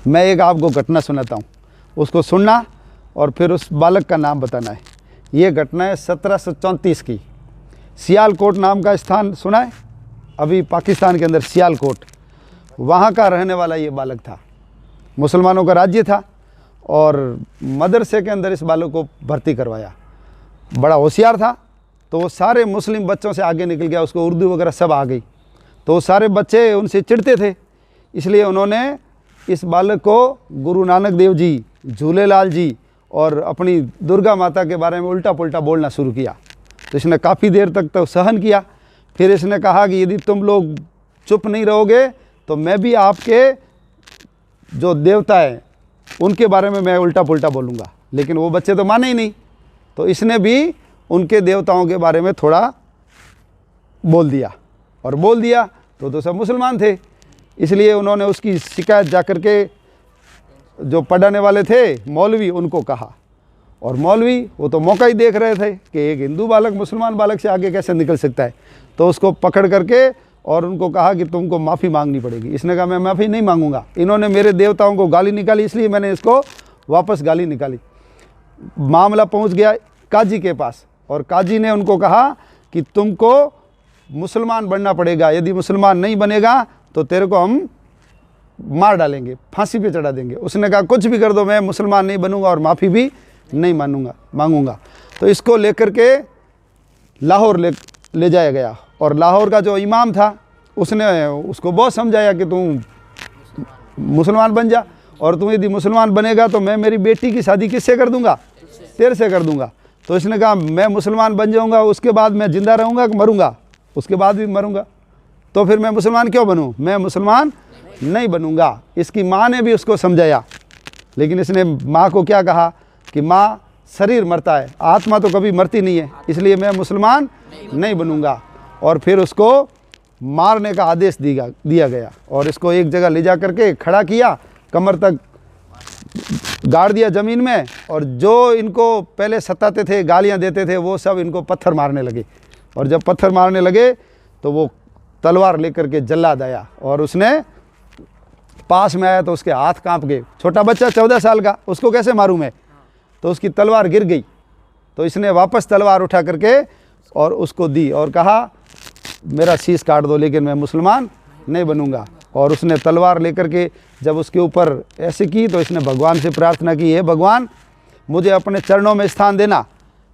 मैं एक आपको घटना सुनाता हूँ, उसको सुनना और फिर उस बालक का नाम बताना है। ये घटना है 1734 की। सियालकोट नाम का स्थान सुना है? अभी पाकिस्तान के अंदर सियालकोट, वहाँ का रहने वाला ये बालक था। मुसलमानों का राज्य था और मदरसे के अंदर इस बालक को भर्ती करवाया। बड़ा होशियार था, तो वो सारे मुस्लिम बच्चों से आगे निकल गया, उसको उर्दू वगैरह सब आ गई। तो वो सारे बच्चे उनसे चिढ़ते थे, इसलिए उन्होंने इस बालक को गुरु नानक देव जी, झूलेलाल जी और अपनी दुर्गा माता के बारे में उल्टा पुल्टा बोलना शुरू किया। तो इसने काफ़ी देर तक तो सहन किया। फिर इसने कहा कि यदि तुम लोग चुप नहीं रहोगे तो मैं भी आपके जो देवता हैं उनके बारे में मैं उल्टा पुल्टा बोलूँगा। लेकिन वो बच्चे तो माने ही नहीं, तो इसने भी उनके देवताओं के बारे में थोड़ा बोल दिया, और बोल दिया तो सब मुसलमान थे। इसलिए उन्होंने उसकी शिकायत जाकर के जो पढ़ाने वाले थे मौलवी, उनको कहा। और मौलवी वो तो मौका ही देख रहे थे कि एक हिंदू बालक मुसलमान बालक से आगे कैसे निकल सकता है। तो उसको पकड़ करके और उनको कहा कि तुमको माफ़ी मांगनी पड़ेगी। इसने कहा मैं माफ़ी नहीं मांगूंगा, इन्होंने मेरे देवताओं को गाली निकाली इसलिए मैंने इसको वापस गाली निकाली। मामला पहुंच गया काजी के पास, और काजी ने उनको कहा कि तुमको मुसलमान बनना पड़ेगा, यदि मुसलमान नहीं बनेगा तो तेरे को हम मार डालेंगे, फांसी पे चढ़ा देंगे। उसने कहा कुछ भी कर दो, मैं मुसलमान नहीं बनूंगा और माफ़ी भी नहीं मांगूंगा। तो इसको लेकर के लाहौर ले जाया गया, और लाहौर का जो इमाम था उसने उसको बहुत समझाया कि तू मुसलमान बन जा, और तू यदि मुसलमान बनेगा तो मैं मेरी बेटी की शादी किससे कर दूंगा? तेरे से कर दूंगा। तो इसने कहा मैं मुसलमान बन जाऊंगा, उसके बाद मैं जिंदा रहूंगा कि मरूंगा? उसके बाद भी मरूंगा, तो फिर मैं मुसलमान क्यों बनूं? मैं मुसलमान नहीं बनूंगा। इसकी माँ ने भी उसको समझाया, लेकिन इसने माँ को क्या कहा कि माँ शरीर मरता है, आत्मा तो कभी मरती नहीं है, इसलिए मैं मुसलमान नहीं बनूंगा। और फिर उसको मारने का आदेश दिया गया, और इसको एक जगह ले जा करके खड़ा किया, कमर तक गाड़ दिया ज़मीन में, और जो इनको पहले सताते थे, गालियां देते थे, वो सब इनको पत्थर मारने लगे। और जब पत्थर मारने लगे तो वो तलवार लेकर के जल्लाद आया, और उसने पास में आया तो उसके हाथ कांप गए। छोटा बच्चा 14 साल का, उसको कैसे मारूं मैं? तो उसकी तलवार गिर गई। तो इसने वापस तलवार उठा करके और उसको दी और कहा मेरा शीश काट दो, लेकिन मैं मुसलमान नहीं बनूंगा। और उसने तलवार लेकर के जब उसके ऊपर ऐसे की तो इसने भगवान से प्रार्थना की, हे भगवान मुझे अपने चरणों में स्थान देना,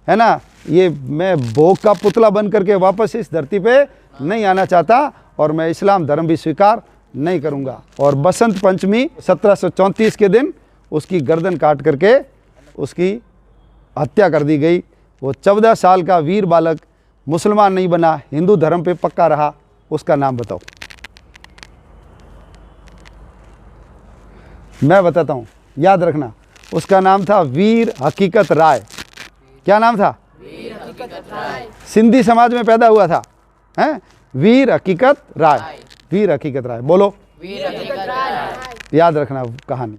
है ना, ये मैं भोग का पुतला बन करके वापस इस धरती पे नहीं आना चाहता, और मैं इस्लाम धर्म भी स्वीकार नहीं करूंगा। और बसंत पंचमी 1734 के दिन उसकी गर्दन काट करके उसकी हत्या कर दी गई। वो 14 साल का वीर बालक मुसलमान नहीं बना, हिंदू धर्म पे पक्का रहा। उसका नाम बताओ। मैं बताता हूँ, याद रखना। उसका नाम था वीर हकीकत राय। क्या नाम था? वीर हकीकत राय। सिंधी समाज में पैदा हुआ था, हैं? वीर हकीकत राय, वीर हकीकत राय। बोलो, वीर हकीकत राय। याद रखना कहानी।